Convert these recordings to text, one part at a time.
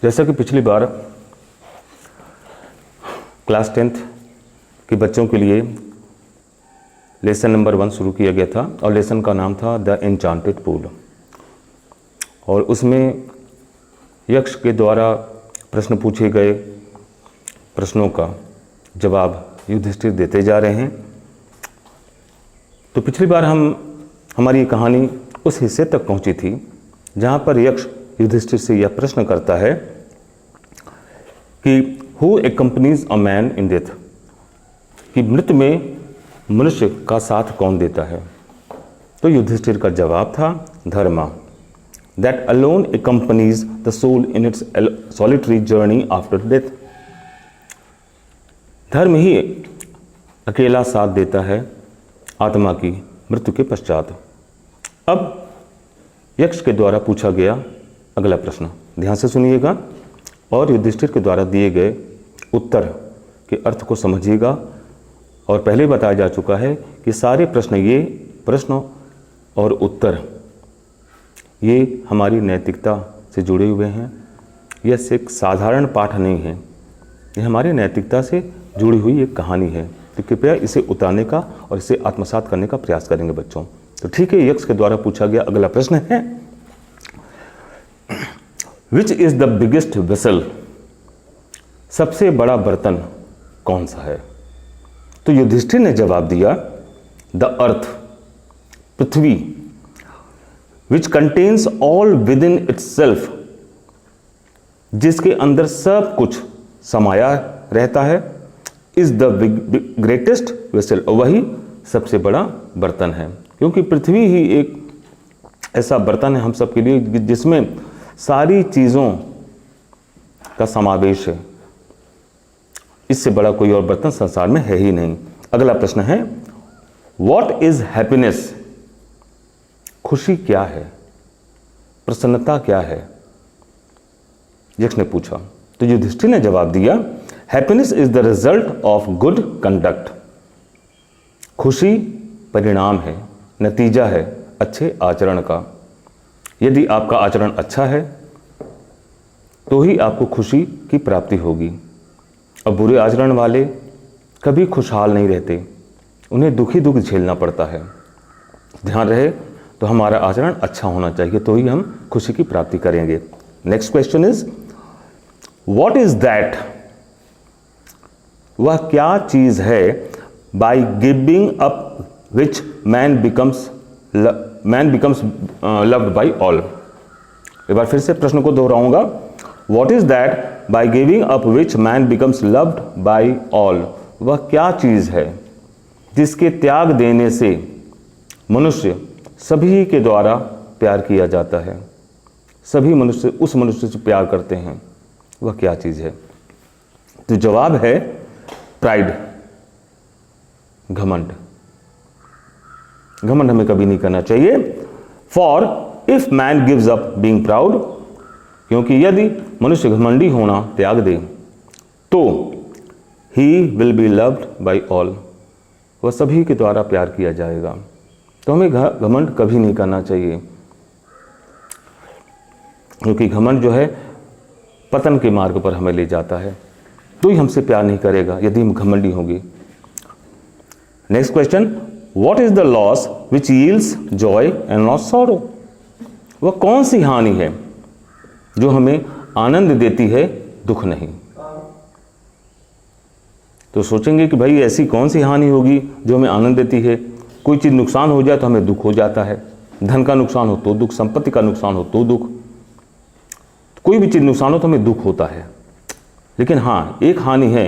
जैसा कि पिछली बार क्लास 10th के बच्चों के लिए लेसन नंबर 1 शुरू किया गया था और लेसन का नाम था द एन्चांटेड पूल, और उसमें यक्ष के द्वारा प्रश्न पूछे गए प्रश्नों का जवाब युधिष्ठिर देते जा रहे हैं। तो पिछली बार हमारी कहानी उस हिस्से तक पहुंची थी जहां पर यक्ष युधिष्ठिर से यह प्रश्न करता है कि who accompanies a man in death, कि मृत्यु में मनुष्य का साथ कौन देता है। तो युधिष्ठिर का जवाब था dharma, that alone accompanies the soul in its solitary journey after death. धर्म ही अकेला साथ देता है आत्मा की मृत्यु के पश्चात। अब यक्ष के द्वारा पूछा गया अगला प्रश्न ध्यान से सुनिएगा और युधिष्ठिर के द्वारा दिए गए उत्तर के अर्थ को समझिएगा। और पहले बताया जा चुका है कि सारे प्रश्न और उत्तर ये हमारी नैतिकता से जुड़े हुए हैं। यह एक साधारण पाठ नहीं है, ये हमारी नैतिकता से जुड़ी हुई एक कहानी है। तो कृपया इसे उतारने का और इसे आत्मसात करने का प्रयास करेंगे बच्चों। तो ठीक है, यक्ष के द्वारा पूछा गया अगला प्रश्न है, which is the biggest vessel, सबसे बड़ा बर्तन कौन सा है। तो युधिष्ठिर ने जवाब दिया the earth, Prithvi, which contains all with in itself, जिसके अंदर सब कुछ समाया रहता है, इज द ग्रेटेस्ट वेसल, वही सबसे बड़ा बर्तन है। क्योंकि पृथ्वी ही एक ऐसा बर्तन है हम सब के लिए जिसमें सारी चीज़ों का समावेश है। इससे बड़ा कोई और बर्तन संसार में है ही नहीं। अगला प्रश्न है, व्हाट इज हैप्पीनेस, खुशी क्या है, प्रसन्नता क्या है, यक्ष ने पूछा। तो युधिष्ठिर ने जवाब दिया, happiness is the result of good conduct, खुशी परिणाम है, नतीजा है अच्छे आचरण का। यदि आपका आचरण अच्छा है तो ही आपको खुशी की प्राप्ति होगी। और बुरे आचरण वाले कभी खुशहाल नहीं रहते, उन्हें दुखी दुख झेलना पड़ता है। ध्यान रहे तो हमारा आचरण अच्छा होना चाहिए, तो ही हम खुशी की प्राप्ति करेंगे। Next question is, what is that, वह क्या चीज है, by giving up which man becomes loved by all. एक बार फिर से प्रश्न को दोहराऊंगा, what is that by giving up which man becomes loved by all, वह क्या चीज है जिसके त्याग देने से मनुष्य सभी के द्वारा प्यार किया जाता है, सभी मनुष्य उस मनुष्य से प्यार करते हैं, वह क्या चीज है। तो जवाब है प्राइड, घमंड। घमंड हमें कभी नहीं करना चाहिए। For if man gives up being proud, क्योंकि यदि मनुष्य घमंडी होना त्याग दे तो he will be loved by all, वह सभी के द्वारा प्यार किया जाएगा। तो हमें घमंड कभी नहीं करना चाहिए, क्योंकि घमंड जो है पतन के मार्ग पर हमें ले जाता है। तो ही हमसे प्यार नहीं करेगा यदि हम घमंडी होंगे। Next question, What is the loss which yields joy and not sorrow? वह कौन सी हानि है जो हमें आनंद देती है, दुख नहीं। तो सोचेंगे कि भाई ऐसी कौन सी हानि होगी जो हमें आनंद देती है। कोई चीज़ नुकसान हो जाए तो हमें दुख हो जाता है, धन का नुकसान हो तो दुख, संपत्ति का नुकसान हो तो दुख, कोई भी चीज़ नुकसान हो तो हमें दुख होता है। लेकिन हाँ, एक हानि है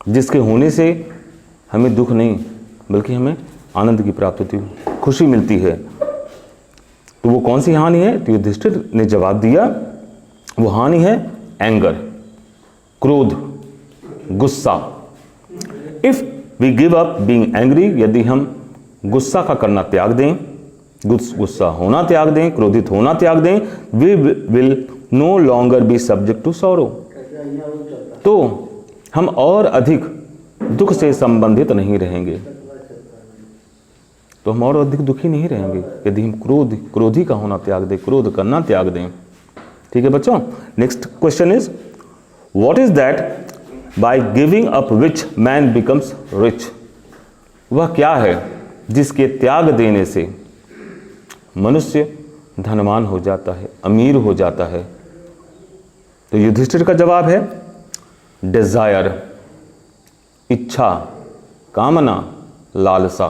जिसके होने से हमें दुख नहीं बल्कि हमें आनंद की प्राप्ति होती है, खुशी मिलती है। तो वो कौन सी हानि है। तो युधिष्ठिर ने जवाब दिया, वो हानि है एंगर, क्रोध, गुस्सा। If we give up being angry, यदि हम गुस्सा का करना त्याग दें, गुस्सा होना त्याग दें, क्रोधित होना त्याग दें, we will no longer be subject to sorrow, तो हम और अधिक दुख से संबंधित नहीं रहेंगे। तो हम और अधिक दुखी नहीं रहेंगे यदि हम क्रोधी का होना त्याग दें, क्रोध करना त्याग दें। ठीक है बच्चों। Next question is what is that by giving up which man becomes rich. वह क्या है जिसके त्याग देने से मनुष्य धनवान हो जाता है, अमीर हो जाता है। तो युधिष्ठिर का जवाब है डिजायर, इच्छा, कामना, लालसा,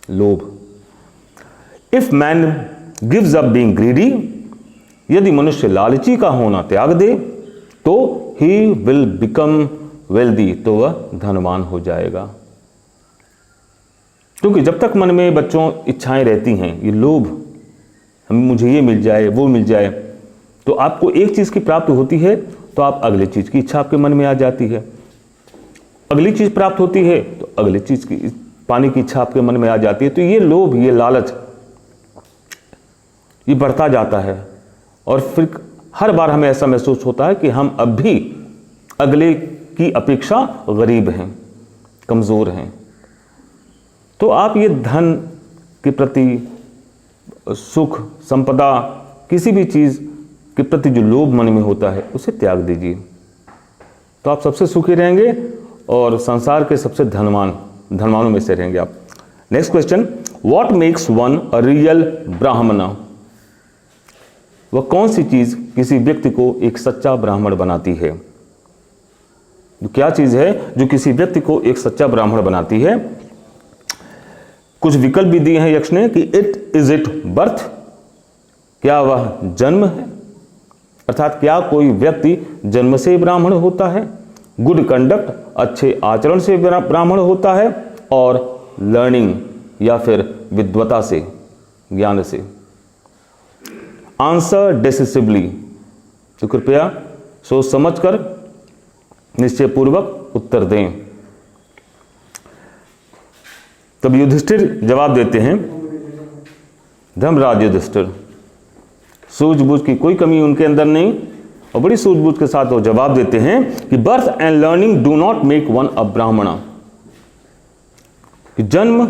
लोभ। If man gives up being greedy, यदि मनुष्य लालची का होना त्याग दे तो ही विल बिकम वेल्दी, तो वह धनवान हो जाएगा। क्योंकि जब तक मन में बच्चों इच्छाएं रहती हैं, ये लोभ, हम मुझे ये मिल जाए, वो मिल जाए, तो आपको एक चीज की प्राप्ति होती है तो आप अगली चीज की इच्छा आपके मन में आ जाती है, अगली चीज प्राप्त होती है तो अगली चीज की पाने की इच्छा आपके मन में आ जाती है। तो ये लोभ, ये लालच, ये बढ़ता जाता है और फिर हर बार हमें ऐसा महसूस होता है कि हम अब भी अगले की अपेक्षा गरीब हैं, कमजोर हैं। तो आप ये धन के प्रति, सुख, संपदा, किसी भी चीज के प्रति जो लोभ मन में होता है उसे त्याग दीजिए, तो आप सबसे सुखी रहेंगे और संसार के सबसे धनवानों में से रहेंगे आप। Next question, what makes one a real ब्राह्मण। वह कौन सी चीज किसी व्यक्ति को एक सच्चा ब्राह्मण बनाती है। क्या चीज है जो किसी व्यक्ति को एक सच्चा ब्राह्मण बनाती है। कुछ विकल्प भी दिए हैं यक्ष ने कि इज इट बर्थ, क्या वह जन्म है, अर्थात क्या कोई व्यक्ति जन्म से ब्राह्मण होता है, गुड कंडक्ट, अच्छे आचरण से ब्राह्मण होता है, और लर्निंग या फिर विद्वता से, ज्ञान से। आंसर डिसिसिवली, तो कृपया सोच समझकर निश्चय पूर्वक उत्तर दें। तब युधिष्ठिर जवाब देते हैं, धर्मराज युधिष्ठिर, सूझबूझ की कोई कमी उनके अंदर नहीं और बड़ी सूझबूझ के साथ वो जवाब देते हैं कि birth and learning do not make one a Brahmin. जन्म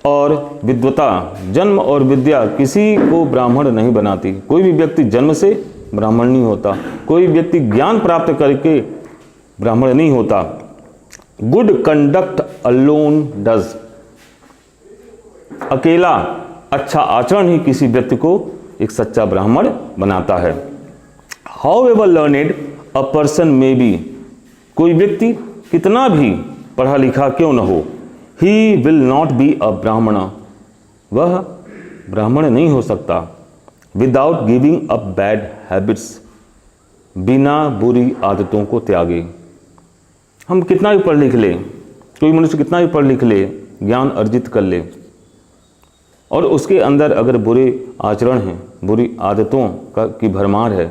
और विद्वता, जन्म और विद्या किसी को ब्राह्मण नहीं बनाती। कोई भी व्यक्ति जन्म से ब्राह्मण नहीं होता, कोई व्यक्ति ज्ञान प्राप्त करके ब्राह्मण नहीं होता। गुड कंडक्ट अलोन डज, अकेला अच्छा आचरण ही किसी व्यक्ति को एक सच्चा ब्राह्मण बनाता है। How ever learned a person may be, कोई व्यक्ति कितना भी पढ़ा लिखा क्यों न हो, he will not be a ब्राह्मण, वह ब्राह्मण नहीं हो सकता। Without giving up bad habits, बिना बुरी आदतों को त्यागे। हम कितना भी पढ़ लिख ले, कोई मनुष्य कितना भी पढ़ लिख ले, ज्ञान अर्जित कर ले, और उसके अंदर अगर बुरे आचरण हैं, बुरी आदतों की भरमार है,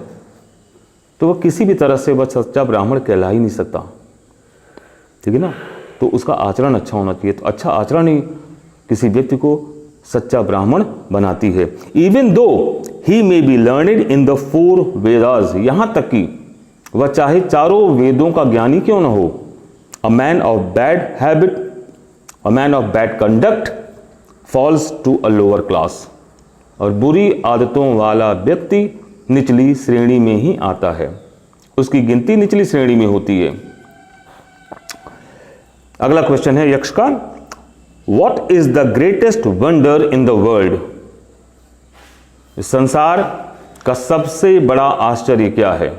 तो वह किसी भी तरह से वह सच्चा ब्राह्मण कहला ही नहीं सकता। ठीक है ना। तो उसका आचरण अच्छा होना चाहिए। तो अच्छा आचरण ही किसी व्यक्ति को सच्चा ब्राह्मण बनाती है। Even though he may be learned in the 4 Vedas, यहां तक कि वह चाहे चारों वेदों का ज्ञानी क्यों न हो। A man of bad habit, a man of bad conduct falls to a lower class, और बुरी आदतों वाला व्यक्ति निचली श्रेणी में ही आता है, उसकी गिनती निचली श्रेणी में होती है। अगला क्वेश्चन है यक्ष का, what is the greatest wonder in the world. संसार का सबसे बड़ा आश्चर्य क्या है।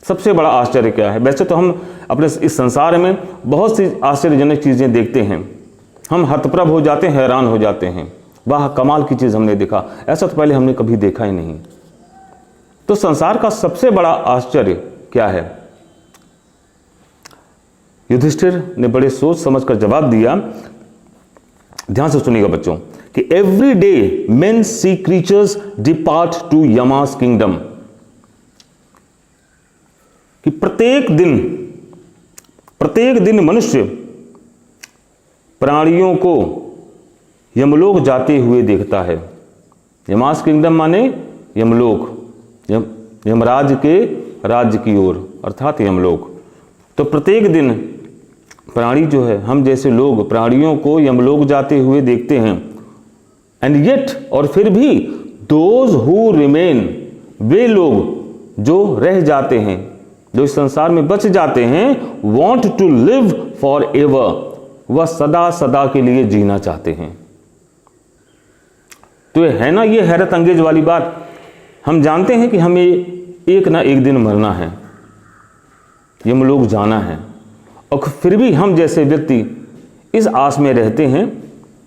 सबसे बड़ा आश्चर्य क्या है। वैसे तो हम अपने इस संसार में बहुत सी आश्चर्यजनक चीजें देखते हैं, हम हतप्रभ हो जाते हैं, हैरान हो जाते हैं, वाह कमाल की चीज हमने देखा, ऐसा तो पहले हमने कभी देखा ही नहीं। तो संसार का सबसे बड़ा आश्चर्य क्या है। युधिष्ठिर ने बड़े सोच समझकर जवाब दिया, ध्यान से सुनिएगा बच्चों, कि every day men see creatures depart to Yama's kingdom, कि प्रत्येक दिन मनुष्य प्राणियों को यमलोक जाते हुए देखता है। यमास किंगडम माने यमलोक, यमराज के राज्य की ओर, अर्थात यमलोक। तो प्रत्येक दिन प्राणी जो है, हम जैसे लोग प्राणियों को यमलोक जाते हुए देखते हैं। एंड येट, और फिर भी दोज हु रिमेन, वे लोग जो रह जाते हैं, जो इस संसार में बच जाते हैं, want to live forever, वह सदा सदा के लिए जीना चाहते हैं। तो है ना ये हैरत अंगेज वाली बात। हम जानते हैं कि हमें एक ना एक दिन मरना है, यमलोक जाना है, और फिर भी हम जैसे व्यक्ति इस आस में रहते हैं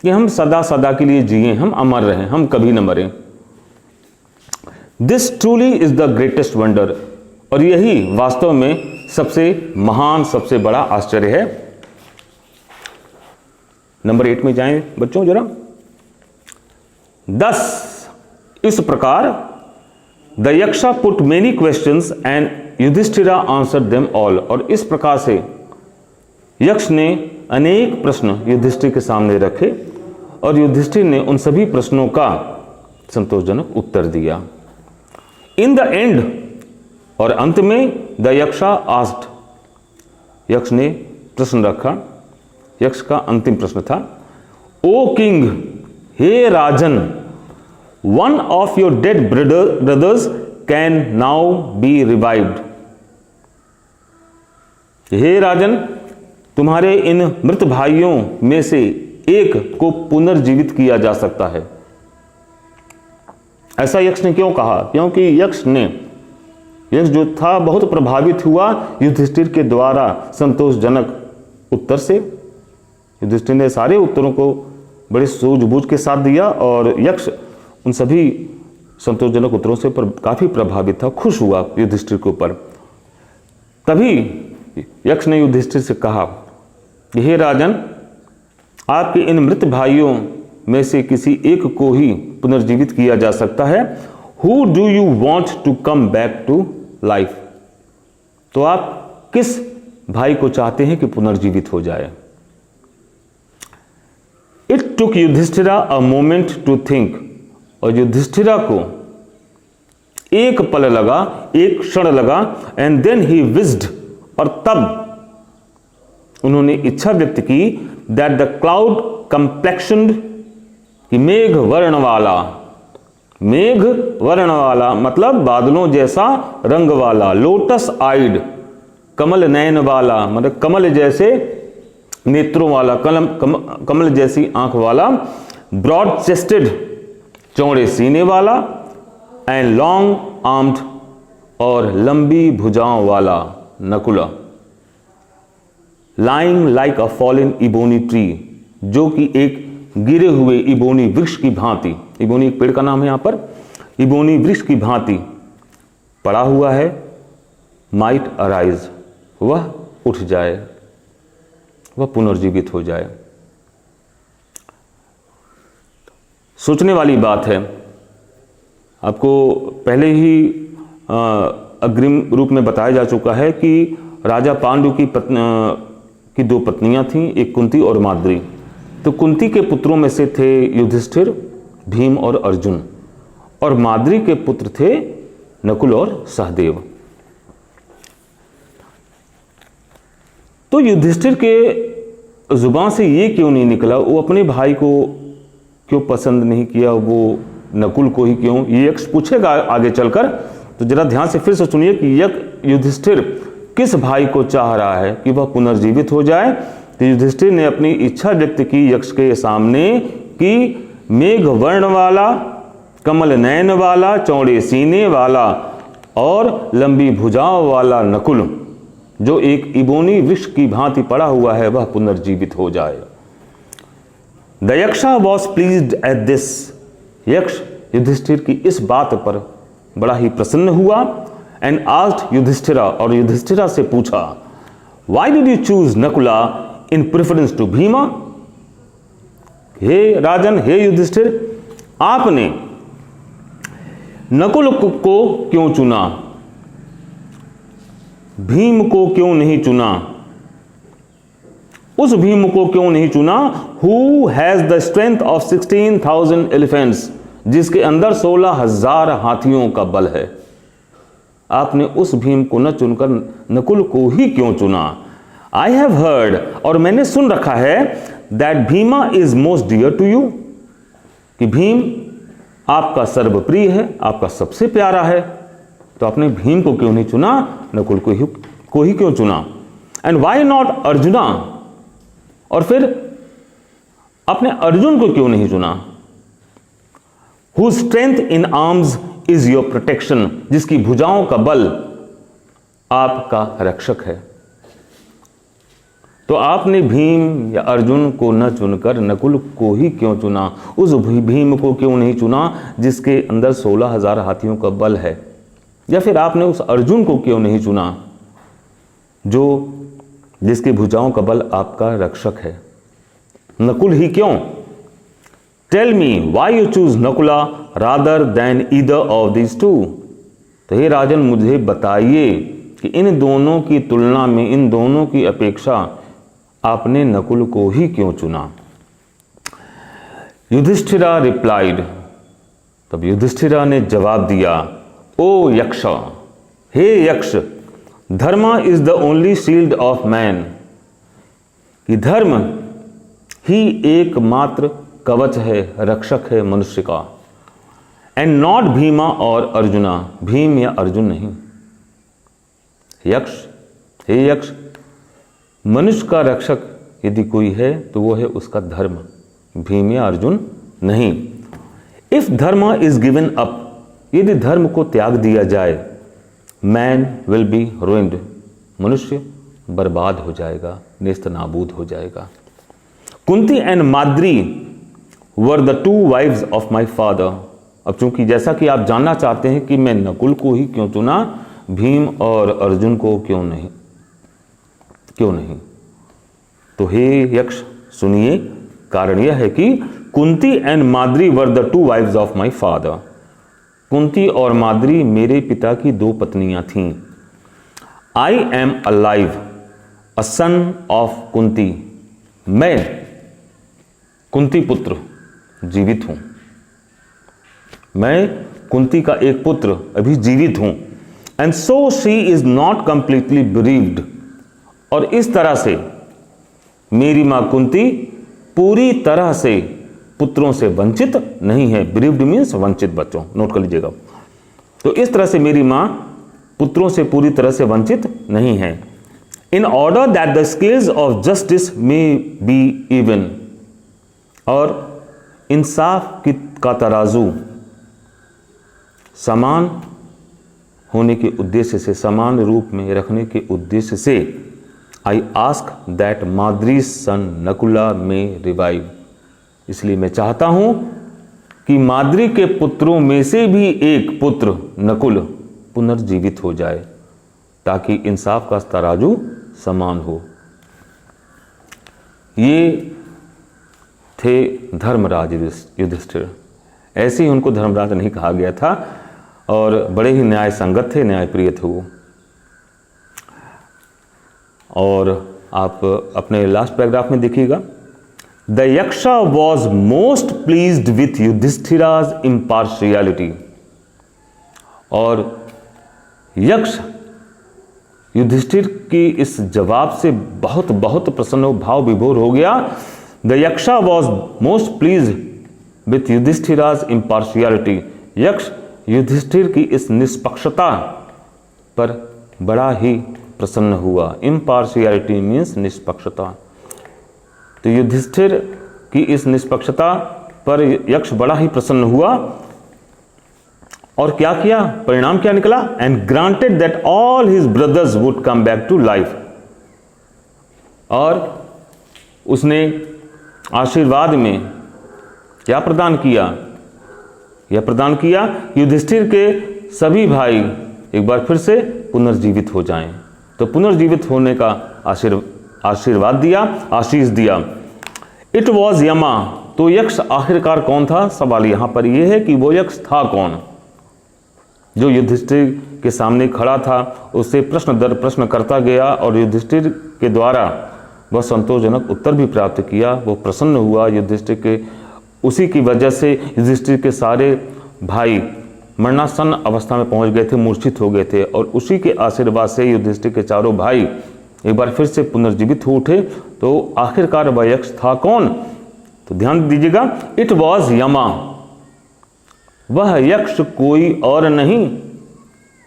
कि हम सदा सदा के लिए जिए, हम अमर रहें, हम कभी न मरें। This truly is the greatest wonder, और यही वास्तव में सबसे महान, सबसे बड़ा आश्चर्य है। नंबर 8 में जाएं बच्चों जरा। 10 इस प्रकार the Yaksha put many questions and Yudhishthira answer them all, और इस प्रकार से यक्ष ने अनेक प्रश्न युधिष्ठिर के सामने रखे और युधिष्ठिर ने उन सभी प्रश्नों का संतोषजनक उत्तर दिया। इन द एंड, और अंत में द यक्षा आस्क्ड, यक्ष ने प्रश्न रखा। यक्ष का अंतिम प्रश्न था, ओ किंग, हे राजन, one of your dead brothers can now be revived. हे राजन, तुम्हारे इन मृत भाइयों में से एक को पुनर्जीवित किया जा सकता है। ऐसा यक्ष ने क्यों कहा? क्योंकि यक्ष जो था बहुत प्रभावित हुआ युधिष्ठिर के द्वारा संतोषजनक उत्तर से। युधिष्ठिर ने सारे उत्तरों को बड़े सूझबूझ के साथ दिया और यक्ष उन सभी संतोषजनक उत्तरों से काफी प्रभावित था, खुश हुआ युधिष्ठिर के ऊपर। तभी यक्ष ने युधिष्ठिर से कहा, हे राजन, आपके इन मृत भाइयों में से किसी एक को ही पुनर्जीवित किया जा सकता है। Who do you want to come back to life? तो आप किस भाई को चाहते हैं कि पुनर्जीवित हो जाए? It took Yudhishthira a moment to think, और युधिष्ठिरा को एक पल लगा, एक क्षण लगा, एंड देन ही विज्ड, और तब उन्होंने इच्छा व्यक्त की दैट द क्लाउड कंप्लेक्शन्ड, कि मेघ वर्ण वाला मतलब बादलों जैसा रंग वाला, लोटस आइड, कमल नयन वाला मतलब कमल जैसे नेत्रों वाला, कमल जैसी आंख वाला, ब्रॉड चेस्टेड, चौड़े सीने वाला, एंड लॉन्ग आर्म्ड, और लंबी भुजाओं वाला नकुला, लाइंग लाइक अ फॉलन इबोनी ट्री, जो कि एक गिरे हुए इबोनी वृक्ष की भांति, इबोनी एक पेड़ का नाम है यहां पर, इबोनी वृक्ष की भांति पड़ा हुआ है। माइट अराइज, वह उठ जाए, वह पुनर्जीवित हो जाए। सोचने वाली बात है। आपको पहले ही अग्रिम रूप में बताया जा चुका है कि राजा पांडु की दो पत्नियां थीं, एक कुंती और माद्री। तो कुंती के पुत्रों में से थे युधिष्ठिर, भीम और अर्जुन, और माद्री के पुत्र थे नकुल और सहदेव। तो युधिष्ठिर के जुबान से ये क्यों नहीं निकला, वो अपने भाई को क्यों पसंद नहीं किया, वो नकुल को ही क्यों? ये यक्ष पूछेगा आगे चलकर। तो जरा ध्यान से फिर से सुनिए कि युधिष्ठिर किस भाई को चाह रहा है कि वह पुनर्जीवित हो जाए। तो युधिष्ठिर ने अपनी इच्छा व्यक्त की यक्ष के सामने कि मेघ वर्ण वाला, कमल नयन वाला, चौड़े सीने वाला और लंबी भुजाओं वाला नकुल, जो एक इबोनी वृक्ष की भांति पड़ा हुआ है, वह पुनर्जीवित हो जाए। The Yaksha was pleased at this, यक्ष युधिष्ठिर की इस बात पर बड़ा ही प्रसन्न हुआ। एंड आस्क्ड युधिष्ठिरा, और युधिष्ठिरा से पूछा, why did you choose Nakula in preference to Bhima? हे राजन, हे युधिष्ठिर, आपने नकुल को क्यों चुना, भीम को क्यों नहीं चुना? उस भीम को क्यों नहीं चुना who has the strength of 16,000 elephants, जिसके अंदर 16,000 हाथियों का बल है। आपने उस भीम को न चुनकर नकुल को ही क्यों चुना? आई हैव हर्ड, और मैंने सुन रखा है, that Bhima is most dear to you, कि भीम आपका सर्वप्रिय है, आपका सबसे प्यारा है, तो आपने भीम को क्यों नहीं चुना, नकुल को ही क्यों चुना? एंड वाई नॉट अर्जुना, और फिर आपने अर्जुन को क्यों नहीं चुना? Who strength in arms is your protection, जिसकी भुजाओं का बल आपका रक्षक है। तो आपने भीम या अर्जुन को न चुनकर नकुल को ही क्यों चुना? उस भीम को क्यों नहीं चुना जिसके अंदर 16,000 हाथियों का बल है? या फिर आपने उस अर्जुन को क्यों नहीं चुना जिसकी भुजाओं का बल आपका रक्षक है? नकुल ही क्यों? Tell me why you choose Nakula rather than either of these two. तो हे राजन, मुझे बताइए कि इन दोनों की तुलना में, इन दोनों की अपेक्षा आपने नकुल को ही क्यों चुना? युधिष्ठिरा रिप्लाइड, तब युधिष्ठिरा ने जवाब दिया, ओ यक्ष, हे यक्ष, धर्म is the only shield of man, कि धर्म ही एकमात्र कवच है, रक्षक है मनुष्य का। एंड नॉट भीमा और अर्जुना, भीम या अर्जुन नहीं। यक्ष, हे यक्ष, मनुष्य का रक्षक यदि कोई है तो वो है उसका धर्म, भीम या अर्जुन नहीं। इफ धर्म इज गिवन अप, यदि धर्म को त्याग दिया जाए, मैन विल बी रुइंड, मनुष्य बर्बाद हो जाएगा, नेस्त नाबूद हो जाएगा। Kunti and Madri were the two wives of my father. अब चूंकि जैसा कि आप जानना चाहते हैं कि मैं नकुल को ही क्यों चुना, भीम और अर्जुन को क्यों नहीं, तो हे यक्ष सुनिए, कारण यह है कि Kunti and Madri were the two wives of my father. Kunti और माद्री मेरे पिता की 2 पत्नियां थीं। I am alive, a son of Kunti, मैं कुंती पुत्र जीवित हूं, मैं कुंती का एक पुत्र अभी जीवित हूं। And so she is not completely bereaved, और इस तरह से मेरी मां कुंती पूरी तरह से पुत्रों से वंचित नहीं है। bereaved मीन्स वंचित, बच्चों नोट कर लीजिएगा। तो इस तरह से मेरी मां पुत्रों से पूरी तरह से वंचित नहीं है। In order that the scales of justice में बी इवन, और इंसाफ का तराजू समान होने के उद्देश्य से, समान रूप में रखने के उद्देश्य से, आई आस्क दैट माद्री सन नकुला में रिवाइव, इसलिए मैं चाहता हूं कि माद्री के पुत्रों में से भी एक पुत्र नकुल पुनर्जीवित हो जाए, ताकि इंसाफ का तराजू समान हो। ये थे धर्मराज युधिष्ठिर। ऐसे ही उनको धर्मराज नहीं कहा गया था, और बड़े ही न्याय संगत थे, न्यायप्रिय थे वो। और आप अपने लास्ट पैराग्राफ में देखिएगा, the Yaksha was most pleased with Yudhishthira's impartiality, और यक्ष युधिष्ठिर की इस जवाब से बहुत बहुत प्रसन्न, भाव विभोर हो गया। The Yaksha was most pleased with Yudhishthira's impartiality, Yaksha Yudhishthir की इस निष्पक्षता पर बड़ा ही प्रसन्न हुआ। इम्पार्शियलिटी मीन्स निष्पक्षता। तो युधिष्ठिर की इस निष्पक्षता पर यक्ष बड़ा ही प्रसन्न हुआ, और क्या किया, परिणाम क्या निकला? And granted that all his brothers would come back to life, और उसने आशीर्वाद में क्या प्रदान किया? यह प्रदान किया युधिष्ठिर के सभी भाई एक बार फिर से पुनर्जीवित हो जाएं। तो पुनर्जीवित होने का आशीर्वाद दिया, आशीष दिया। इट वॉज यमा, तो यक्ष आखिरकार कौन था? सवाल यहां पर यह है कि वो यक्ष था कौन जो युधिष्ठिर के सामने खड़ा था, उससे प्रश्न दर प्रश्न करता गया, और युधिष्ठिर के द्वारा वह संतोषजनक उत्तर भी प्राप्त किया। वो प्रसन्न हुआ युधिष्ठिर के, उसी की वजह से युधिष्ठिर के सारे भाई मरणासन अवस्था में पहुंच गए थे, मूर्छित हो गए थे, और उसी के आशीर्वाद से युधिष्ठिर के चारों भाई एक बार फिर से पुनर्जीवित हो उठे। तो आखिरकार वह यक्ष था कौन? तो ध्यान दीजिएगा, इट वॉज यमा, वह यक्ष कोई और नहीं,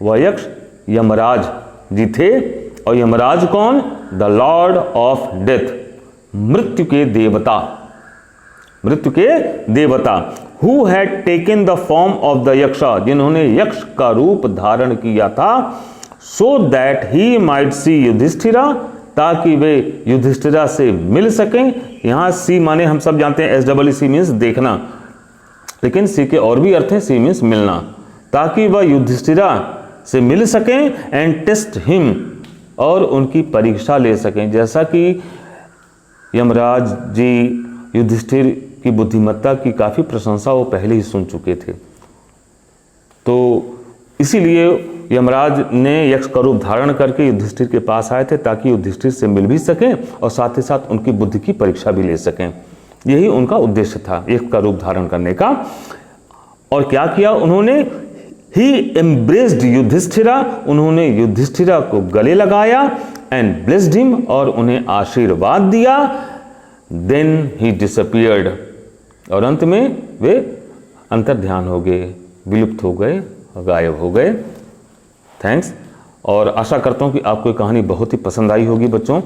वह यक्ष यमराज जी थे। और यमराज कौन? द लॉर्ड ऑफ डेथ, मृत्यु के देवता, मृत्यु के देवता। Who had taken the form of the Yaksha, जिन्होंने यक्ष का रूप धारण किया था। So that he might see Yudhishthira, ताकि वे युधिष्ठिरा से मिल सकें। यहां सी माने हम सब जानते हैं SEE मीन्स देखना, लेकिन सी के और भी अर्थ हैं। सी मीन्स मिलना, ताकि वह युधिष्ठिरा से मिल सकें। एंड टेस्ट हिम, और उनकी परीक्षा ले सकें। जैसा कि यमराज जी युधिष्ठिर की बुद्धिमत्ता की काफ़ी प्रशंसा वो पहले ही सुन चुके थे, तो इसीलिए यमराज ने यक्ष का रूप धारण करके युधिष्ठिर के पास आए थे, ताकि युधिष्ठिर से मिल भी सकें और साथ ही साथ उनकी बुद्धि की परीक्षा भी ले सकें। यही उनका उद्देश्य था यक्ष का रूप धारण करने का। और क्या किया उन्होंने? ही एम्ब्रेस्ड युधिष्ठिरा, उन्होंने युधिष्ठिरा को गले लगाया। एंड ब्लेस्ड हिम, और उन्हें आशीर्वाद दिया। देन ही डिसअपियर्ड, और अंत में वे अंतर्ध्यान हो गए, विलुप्त हो गए, गायब हो गए। थैंक्स। और आशा करता हूँ कि आपको ये कहानी बहुत ही पसंद आई होगी बच्चों,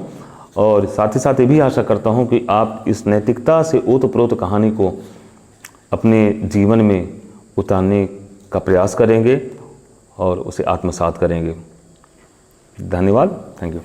और साथ ही साथ ये भी आशा करता हूँ कि आप इस नैतिकता से ओतप्रोत कहानी को अपने जीवन में उतारने का प्रयास करेंगे और उसे आत्मसात करेंगे। धन्यवाद। Thank you.